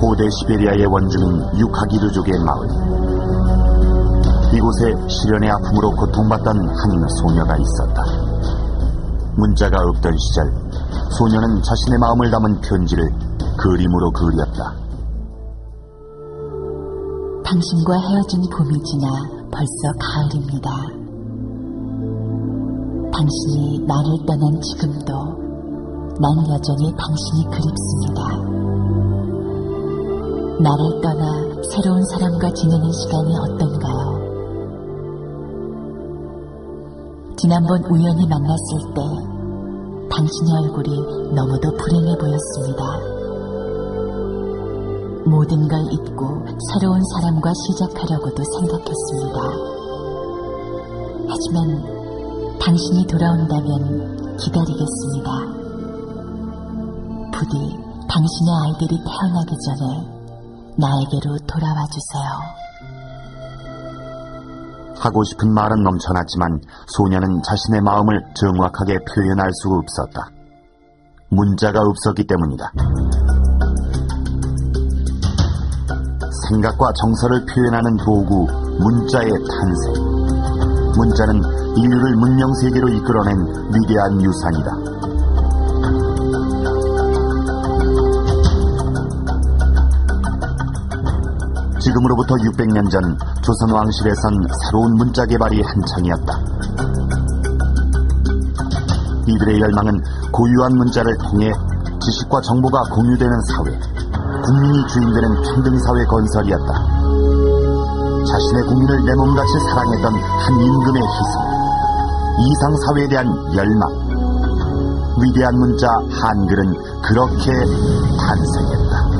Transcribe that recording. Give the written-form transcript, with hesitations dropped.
고대 시베리아의 원주민 유카기르족의 마을. 이곳에 시련의 아픔으로 고통받던 한 소녀가 있었다. 문자가 없던 시절, 소녀는 자신의 마음을 담은 편지를 그림으로 그렸다. 당신과 헤어진 봄이 지나 벌써 가을입니다. 당신이 나를 떠난 지금도 난 여전히 당신이 그립습니다. 나를 떠나 새로운 사람과 지내는 시간이 어떤가요? 지난번 우연히 만났을 때 당신의 얼굴이 너무도 불행해 보였습니다. 모든 걸 잊고 새로운 사람과 시작하려고도 생각했습니다. 하지만 당신이 돌아온다면 기다리겠습니다. 부디 당신의 아이들이 태어나기 전에 나에게로 돌아와 주세요. 하고 싶은 말은 넘쳐났지만 소녀는 자신의 마음을 정확하게 표현할 수가 없었다. 문자가 없었기 때문이다. 생각과 정서를 표현하는 도구, 문자의 탄생. 문자는 인류를 문명세계로 이끌어낸 위대한 유산이다. 지금으로부터 600년 전 조선 왕실에선 새로운 문자 개발이 한창이었다. 이들의 열망은 고유한 문자를 통해 지식과 정보가 공유되는 사회, 국민이 주인되는 평등사회 건설이었다. 자신의 국민을 내 몸같이 사랑했던 한 임금의 희생, 이상사회에 대한 열망, 위대한 문자 한글은 그렇게 탄생했다.